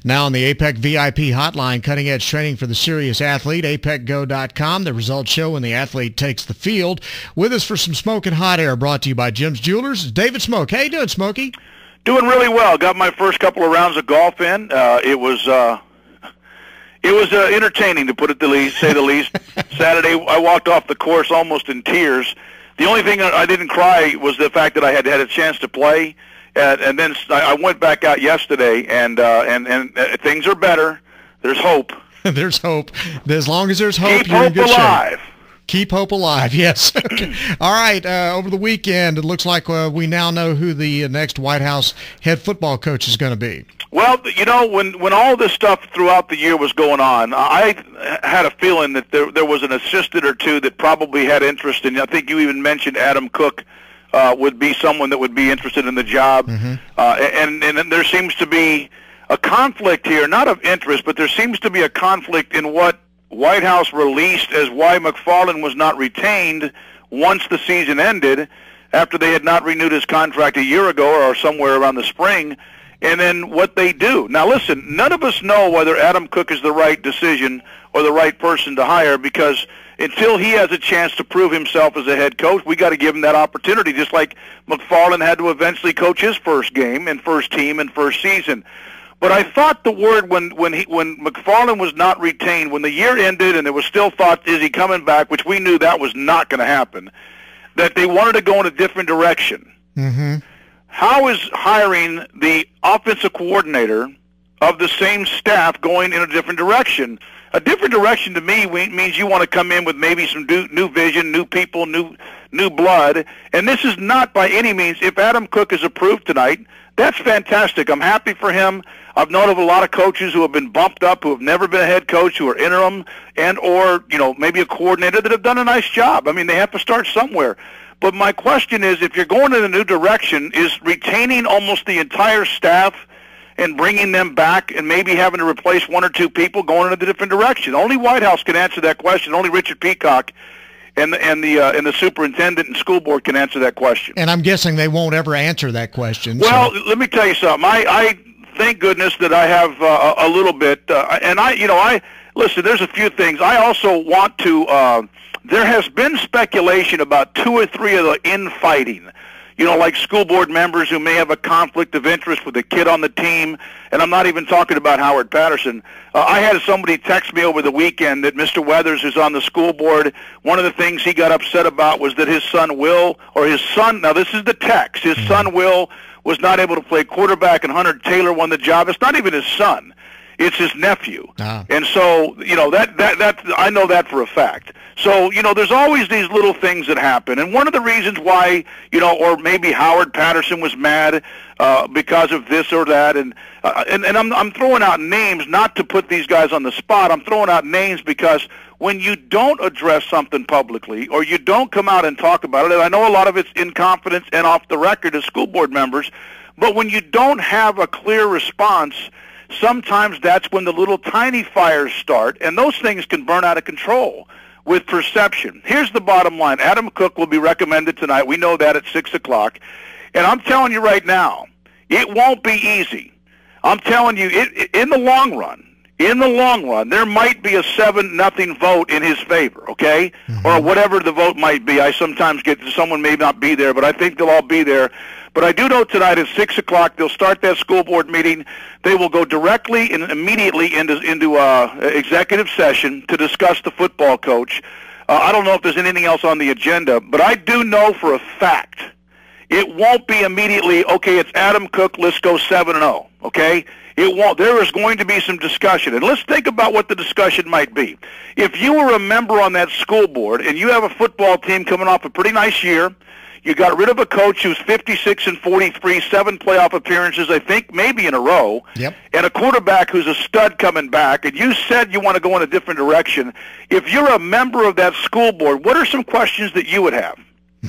Now on the APEC VIP hotline, cutting-edge training for the serious athlete, apecgo.com. The results show when the athlete takes the field. With us for some Smoak and Hot Air, brought to you by Jim's Jewelers, David Smoak. How you doing, Smokey? Doing really well. Got my first couple of rounds of golf in. It was entertaining, to put it say the least. Saturday, I walked off the course almost in tears. The only thing I didn't cry was the fact that I had a chance to play. And then I went back out yesterday, and things are better. There's hope. There's hope. As long as there's hope, Keep you're in good alive. shape. Keep hope alive, yes. All right, over the weekend, it looks like we now know who the next Whitehouse head football coach is going to be. Well, you know, when all this stuff throughout the year was going on, I had a feeling that there was an assistant or two that probably had interest in. I think you even mentioned Adam Cook would be someone that would be interested in the job. Mm-hmm. And there seems to be a conflict here, not of interest, but there seems to be a conflict in what Whitehouse released as why McFarland was not retained once the season ended, after they had not renewed his contract a year ago or somewhere around the spring, and then what they do. Now listen, none of us know whether Adam Cook is the right decision or the right person to hire, because until he has a chance to prove himself as a head coach, we got to give him that opportunity, just like McFarland had to eventually coach his first game and first team and first season. But I thought the word when McFarland was not retained, when the year ended and there was still thought, is he coming back, which we knew that was not going to happen, that they wanted to go in a different direction. Mm-hmm. How is hiring the offensive coordinator of the same staff going in a different direction? A different direction to me means you want to come in with maybe some new vision, new people, new blood. And this is not by any means, if Adam Cook is approved tonight, that's fantastic. I'm happy for him. I've known of a lot of coaches who have been bumped up, who have never been a head coach, who are interim or maybe a coordinator that have done a nice job. I mean, they have to start somewhere. But my question is, if you're going in a new direction, is retaining almost the entire staff and bringing them back and maybe having to replace one or two people going in a different direction? Only Whitehouse can answer that question. Only Richard Peacock and the superintendent and school board can answer that question. And I'm guessing they won't ever answer that question. Well, let me tell you something. I thank goodness that I have a little bit, and I listen. There's a few things. I also want to. There has been speculation about 2 or 3 of the infighting. Like school board members who may have a conflict of interest with a kid on the team, and I'm not even talking about Howard Patterson. I had somebody text me over the weekend that Mr. Weathers, who's on the school board, one of the things he got upset about was that his son Will, now this is the text, his son Will was not able to play quarterback, and Hunter Taylor won the job. It's not even his son. It's his nephew. And so, that I know that for a fact. So, there's always these little things that happen. And one of the reasons why, or maybe Howard Patterson was mad because of this or that. And I'm throwing out names not to put these guys on the spot. I'm throwing out names because when you don't address something publicly or you don't come out and talk about it, and I know a lot of it's in confidence and off the record as school board members, but when you don't have a clear response, sometimes that's when the little tiny fires start, and those things can burn out of control with perception. Here's the bottom line. Adam Cook will be recommended tonight. We know that at 6 o'clock. And I'm telling you right now, it won't be easy. I'm telling you, in the long run, there might be a 7-0 vote in his favor, okay? Mm-hmm. Or whatever the vote might be. I sometimes get someone may not be there, but I think they'll all be there. But I do know tonight at 6 o'clock they'll start that school board meeting. They will go directly and immediately into executive session to discuss the football coach. I don't know if there's anything else on the agenda, but I do know for a fact it won't be immediately, okay, it's Adam Cook, let's go 7-0, okay? It won't. There is going to be some discussion. And let's think about what the discussion might be. If you were a member on that school board and you have a football team coming off a pretty nice year, you got rid of a coach who's 56-43, 7 playoff appearances, I think, maybe in a row, yep, and a quarterback who's a stud coming back, and you said you want to go in a different direction. If you're a member of that school board, what are some questions that you would have?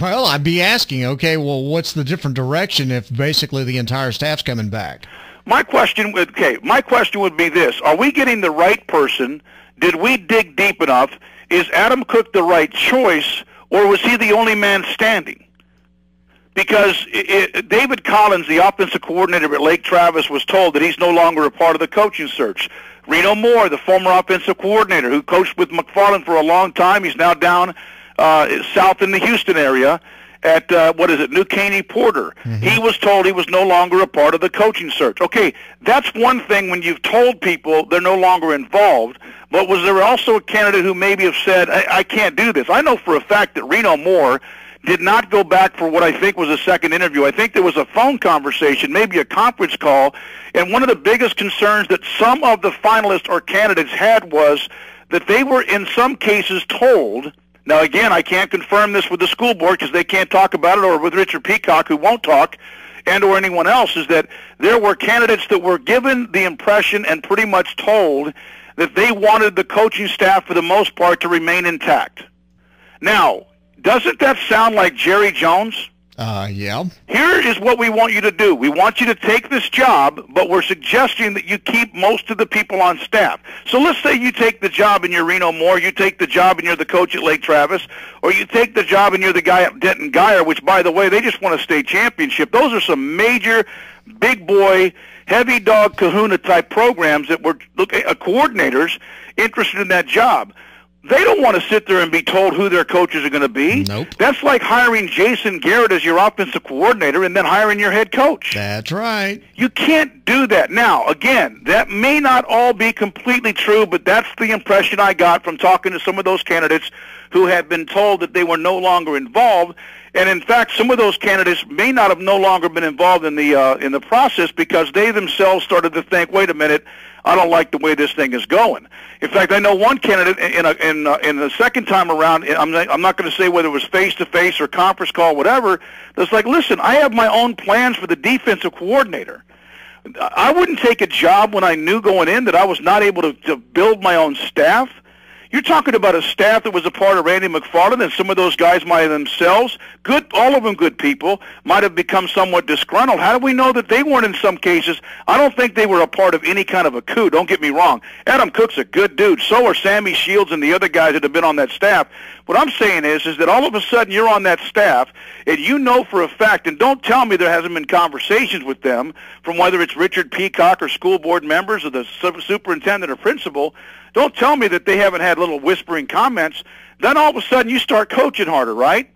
Well, I'd be asking, okay, well, what's the different direction if basically the entire staff's coming back? My question would be this. Are we getting the right person? Did we dig deep enough? Is Adam Cook the right choice, or was he the only man standing? because David Collins, the offensive coordinator at Lake Travis, was told that he's no longer a part of the coaching search. Reno Moore, the former offensive coordinator who coached with McFarland for a long time, he's now down south in the Houston area at, New Caney Porter. Mm-hmm. He was told he was no longer a part of the coaching search. Okay, that's one thing when you've told people they're no longer involved, but was there also a candidate who maybe have said, I can't do this? I know for a fact that Reno Moore did not go back for what I think was a second interview. I think there was a phone conversation, maybe a conference call, and one of the biggest concerns that some of the finalists or candidates had was that they were in some cases told. Now, again, I can't confirm this with the school board because they can't talk about it, or with Richard Peacock, who won't talk, and or anyone else, is that there were candidates that were given the impression and pretty much told that they wanted the coaching staff, for the most part, to remain intact. Now, doesn't that sound like Jerry Jones? Yeah. Here is what we want you to do. We want you to take this job, but we're suggesting that you keep most of the people on staff. So let's say you take the job and you're Reno Moore, you take the job and you're the coach at Lake Travis, or you take the job and you're the guy at Denton Guyer, which, by the way, they just won a state championship. Those are some major, big boy, heavy dog kahuna type programs that were coordinators interested in that job. They don't want to sit there and be told who their coaches are going to be. Nope. That's like hiring Jason Garrett as your offensive coordinator and then hiring your head coach. That's right. You can't do that. Now, again, that may not all be completely true, but that's the impression I got from talking to some of those candidates who had been told that they were no longer involved. And in fact, some of those candidates may not have no longer been involved in the process because they themselves started to think, wait a minute, I don't like the way this thing is going. In fact, I know one candidate in the second time around, I'm not going to say whether it was face-to-face or conference call, whatever, that's like, listen, I have my own plans for the defensive coordinator. I wouldn't take a job when I knew going in that I was not able to build my own staff. You're talking about a staff that was a part of Randy McFarland, and some of those guys might have themselves, good, all of them good people, might have become somewhat disgruntled. How do we know that they weren't in some cases? I don't think they were a part of any kind of a coup. Don't get me wrong. Adam Cook's a good dude. So are Sammy Shields and the other guys that have been on that staff. What I'm saying is that all of a sudden you're on that staff, and you know for a fact, and don't tell me there hasn't been conversations with them from whether it's Richard Peacock or school board members or the superintendent or principal. Don't tell me that they haven't had little whispering comments. Then all of a sudden you start coaching harder, right?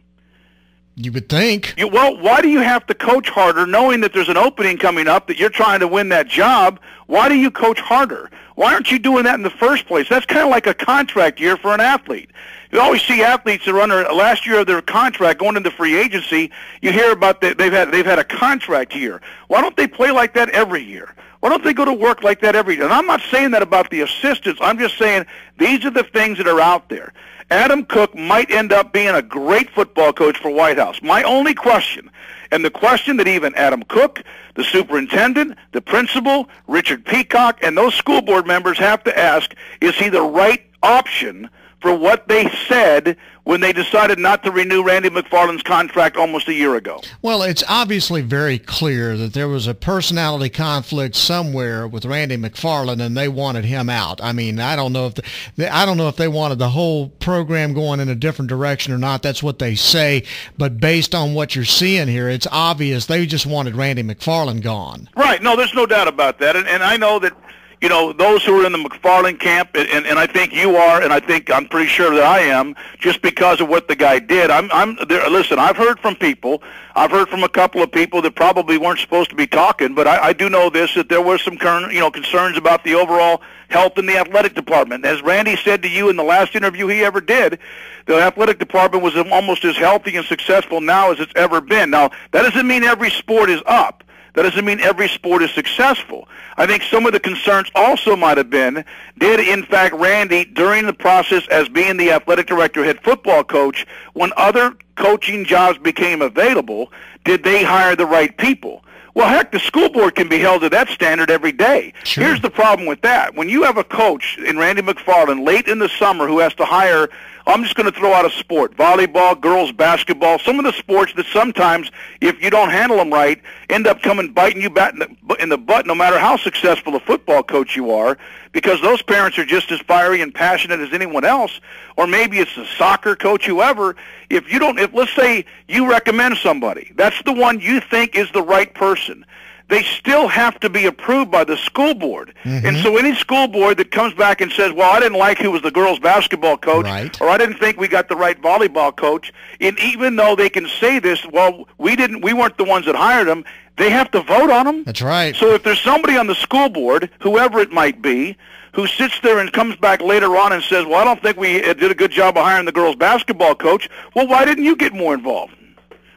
You would think. Well, why do you have to coach harder knowing that there's an opening coming up, that you're trying to win that job? Why do you coach harder? Why aren't you doing that in the first place? That's kind of like a contract year for an athlete. You always see athletes that are under last year of their contract going into free agency. You hear about they've had a contract year. Why don't they play like that every year? Why don't they go to work like that every day? And I'm not saying that about the assistants. I'm just saying these are the things that are out there. Adam Cook might end up being a great football coach for Whitehouse. My only question, and the question that even Adam Cook, the superintendent, the principal, Richard Peacock, and those school board members have to ask, is he the right option for what they said when they decided not to renew Randy McFarland's contract almost a year ago? Well, it's obviously very clear that there was a personality conflict somewhere with Randy McFarland, and they wanted him out. I mean, I don't know if they wanted the whole program going in a different direction or not. That's what they say, but based on what you're seeing here, it's obvious they just wanted Randy McFarland gone. Right. No, there's no doubt about that, and I know that. You know, those who are in the McFarland camp, and I think you are, and I'm pretty sure that I am, just because of what the guy did. I'm there. Listen, I've heard from people. I've heard from a couple of people that probably weren't supposed to be talking, but I do know this, that there were some concerns about the overall health in the athletic department. As Randy said to you in the last interview he ever did, the athletic department was almost as healthy and successful now as it's ever been. Now, that doesn't mean every sport is up. That doesn't mean every sport is successful. I think some of the concerns also might have been, did in fact Randy, during the process as being the athletic director, head football coach, when other coaching jobs became available, did they hire the right people? Well, heck, the school board can be held to that standard every day. Sure. Here's the problem with that. When you have a coach in Randy McFarland late in the summer who has to hire I'm just going to throw out a sport, volleyball, girls basketball, some of the sports that sometimes, if you don't handle them right, end up biting you back in the butt no matter how successful a football coach you are, because those parents are just as fiery and passionate as anyone else. Or maybe it's the soccer coach, whoever. If let's say you recommend somebody, that's the one you think is the right person, they still have to be approved by the school board. Mm-hmm. And so any school board that comes back and says, well, I didn't like who was the girls' basketball coach, right, or I didn't think we got the right volleyball coach, and even though they can say this, well, we weren't the ones that hired them, they have to vote on them. That's right. So if there's somebody on the school board, whoever it might be, who sits there and comes back later on and says, well, I don't think we did a good job of hiring the girls' basketball coach, well, why didn't you get more involved?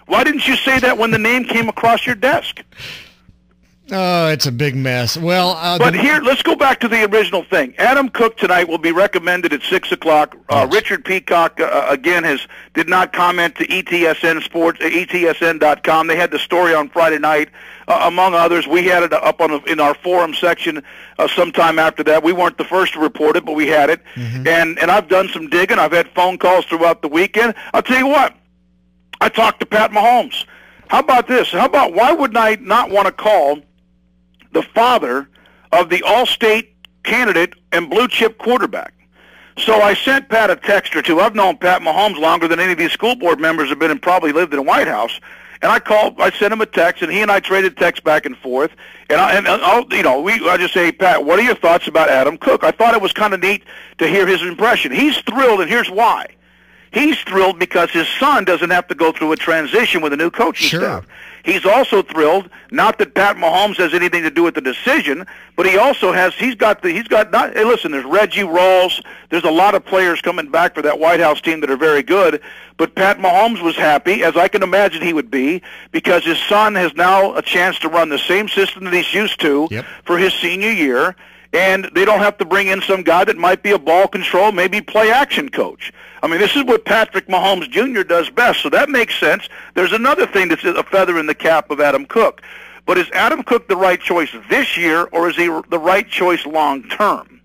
Why didn't you say that when the name came across your desk? Oh, it's a big mess. Well, but here, let's go back to the original thing. Adam Cook tonight will be recommended at 6 o'clock. Yes. Richard Peacock, again, did not comment to ETSN Sports, ETSN.com. They had the story on Friday night, among others. We had it up in our forum section sometime after that. We weren't the first to report it, but we had it. Mm-hmm. And I've done some digging. I've had phone calls throughout the weekend. I'll tell you what, I talked to Pat Mahomes. How about this? Why wouldn't I not want to call the father of the all-state candidate and blue-chip quarterback? So I sent Pat a text or two. I've known Pat Mahomes longer than any of these school board members have been and probably lived in the White House. And I sent him a text, and he and I traded texts back and forth. I just say, Pat, what are your thoughts about Adam Cook? I thought it was kind of neat to hear his impression. He's thrilled, and here's why. He's thrilled because his son doesn't have to go through a transition with a new coaching staff. He's also thrilled, not that Pat Mahomes has anything to do with the decision, but hey, listen, there's Reggie Rawls, there's a lot of players coming back for that White House team that are very good, but Pat Mahomes was happy, as I can imagine he would be, because his son has now a chance to run the same system that he's used to for his senior year, and they don't have to bring in some guy that might be a ball control, maybe play action coach. I mean, this is what Patrick Mahomes Jr. does best, so that makes sense. There's another thing that's a feather in the cap of Adam Cook. But is Adam Cook the right choice this year, or is he the right choice long term?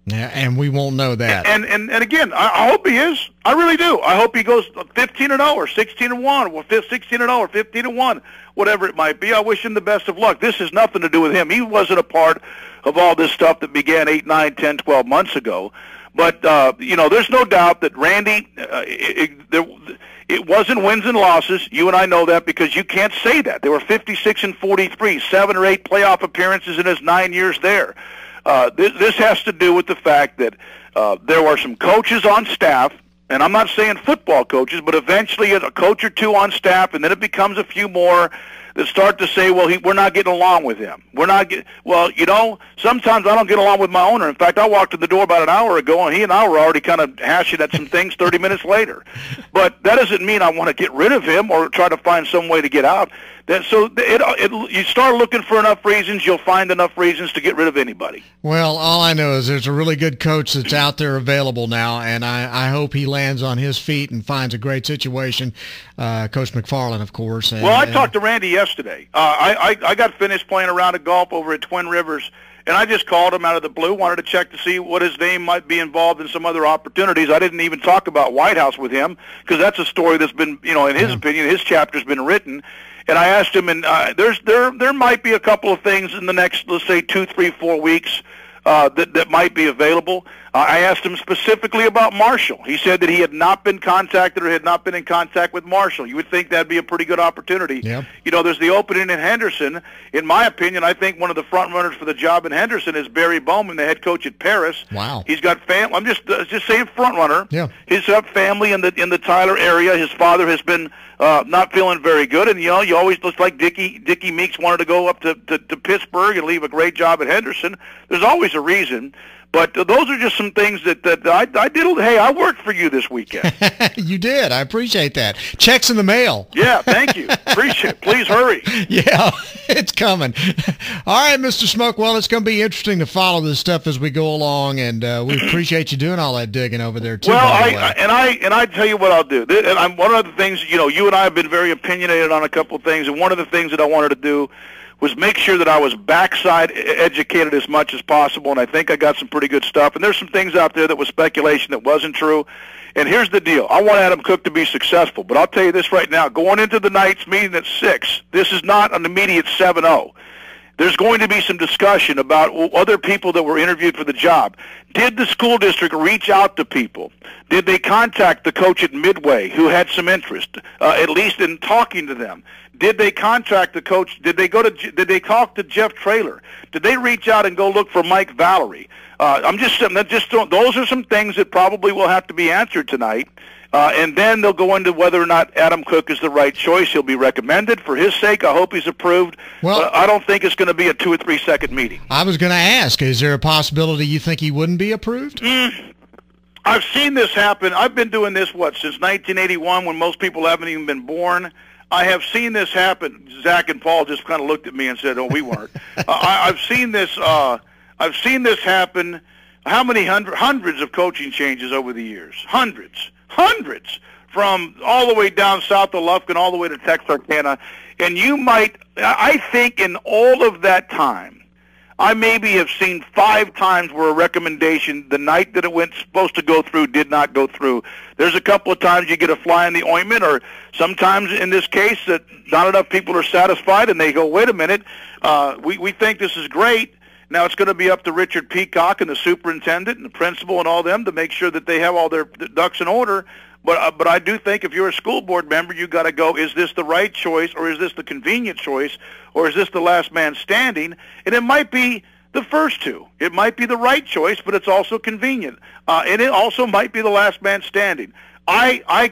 Yeah, and we won't know that. And again, I hope he is. I really do. I hope he goes 15-0, 16-1, 16-0, 15-1, whatever it might be. I wish him the best of luck. This has nothing to do with him. He wasn't a part of all this stuff that began 8, 9, 10, 12 months ago. But, there's no doubt that Randy, it wasn't wins and losses. You and I know that because you can't say that. They were 56-43, 7 or 8 playoff appearances in his 9 years there. This has to do with the fact that there were some coaches on staff, and I'm not saying football coaches, but eventually a coach or two on staff, and then it becomes a few more that start to say, well, we're not getting along with him. Sometimes I don't get along with my owner. In fact, I walked in the door about an hour ago, and he and I were already kind of hashing at some things 30 minutes later. But that doesn't mean I want to get rid of him or try to find some way to get out. You start looking for enough reasons, you'll find enough reasons to get rid of anybody. Well, all I know is there's a really good coach that's out there available now, and I hope he lands on his feet and finds a great situation. Coach McFarland, of course. I talked to Randy yesterday. I got finished playing a round of golf over at Twin Rivers, and I just called him out of the blue, wanted to check to see what his name might be involved in some other opportunities. I didn't even talk about Whitehouse with him because that's a story that's been, in his opinion, his chapter's been written. And I asked him, and there might be a couple of things in the next, let's say, 2, 3, 4 weeks that might be available. I asked him specifically about Marshall. He said that he had not been contacted or had not been in contact with Marshall. You would think that'd be a pretty good opportunity. Yep. There's the opening in Henderson. In my opinion, I think one of the front runners for the job in Henderson is Barry Bowman, the head coach at Paris. Wow. He's got family. I'm just saying front runner. Yeah. He's got family in the Tyler area. His father has been not feeling very good, and you always look like Dickie Meeks wanted to go up to Pittsburgh and leave a great job at Henderson. There's always a reason. But those are just some things that I did. Hey, I worked for you this weekend. You did. I appreciate that. Checks in the mail. Yeah, thank you. Appreciate it. Please hurry. Yeah, it's coming. All right, Mr. Smoak. Well, it's going to be interesting to follow this stuff as we go along, and we appreciate you doing all that digging over there too. Well, I tell you what I'll do. And one of the things, you and I have been very opinionated on a couple of things, and one of the things that I wanted to do was make sure that I was backside educated as much as possible, and I think I got some pretty good stuff. And there's some things out there that was speculation that wasn't true. And here's the deal. I want Adam Cook to be successful, but I'll tell you this right now. Going into the night's meeting at 6, this is not an immediate 7-0. There's going to be some discussion about other people that were interviewed for the job. Did the school district reach out to people? Did they contact the coach at Midway who had some interest, at least in talking to them? Did they contact the coach? Did they talk to Jeff Traylor? Did they reach out and go look for Mike Valerie? Those are some things that probably will have to be answered tonight. And then they'll go into whether or not Adam Cook is the right choice. He'll be recommended. For his sake, I hope he's approved. Well, but I don't think it's going to be a 2 or 3 second meeting. I was going to ask, is there a possibility you think he wouldn't be approved? I've seen this happen. I've been doing this, since 1981, when most people haven't even been born. I have seen this happen. Zach and Paul just kind of looked at me and said, "Oh, we weren't." I've seen this. I've seen this happen. How many hundreds of coaching changes over the years? Hundreds, from all the way down south of Lufkin, all the way to Texarkana. And I think in all of that time, I maybe have seen 5 times where a recommendation, the night that it went supposed to go through, did not go through. There's a couple of times you get a fly in the ointment, or sometimes in this case that not enough people are satisfied, and they go, wait a minute, we think this is great. Now it's going to be up to Richard Peacock and the superintendent and the principal and all them to make sure that they have all their ducks in order. But I do think if you're a school board member, you've got to go, is this the right choice, or is this the convenient choice, or is this the last man standing? And it might be the first two. It might be the right choice, but it's also convenient. And it also might be the last man standing. I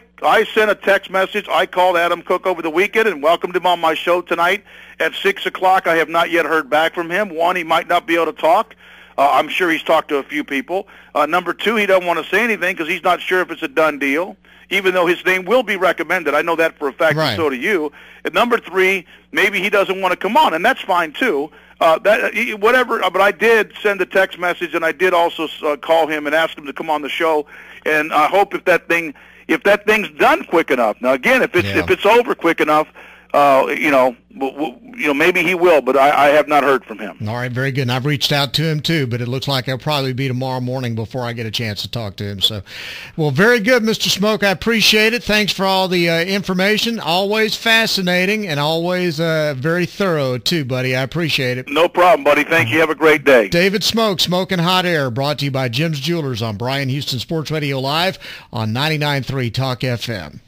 sent a text message. I called Adam Cook over the weekend and welcomed him on my show tonight at 6 o'clock. I have not yet heard back from him. One, he might not be able to talk. I'm sure he's talked to a few people. Number 2, he doesn't want to say anything because he's not sure if it's a done deal, even though his name will be recommended. I know that for a fact, right. And so do you. And number 3, maybe he doesn't want to come on, and that's fine too. Whatever. But I did send a text message, and I did also call him and ask him to come on the show. And I hope if that thing's done quick enough. Now again, if it's over quick enough, maybe he will, but I have not heard from him. All right, very good. And I've reached out to him too, but it looks like it'll probably be tomorrow morning before I get a chance to talk to him. So, well, very good, Mr. Smoak. I appreciate it. Thanks for all the information. Always fascinating and always very thorough too, buddy. I appreciate it. No problem, buddy. Thank you. Have a great day. David Smoak, Smoking Hot Air, brought to you by Jim's Jewelers on Bryan Houston Sports Radio Live on 99.3 Talk FM.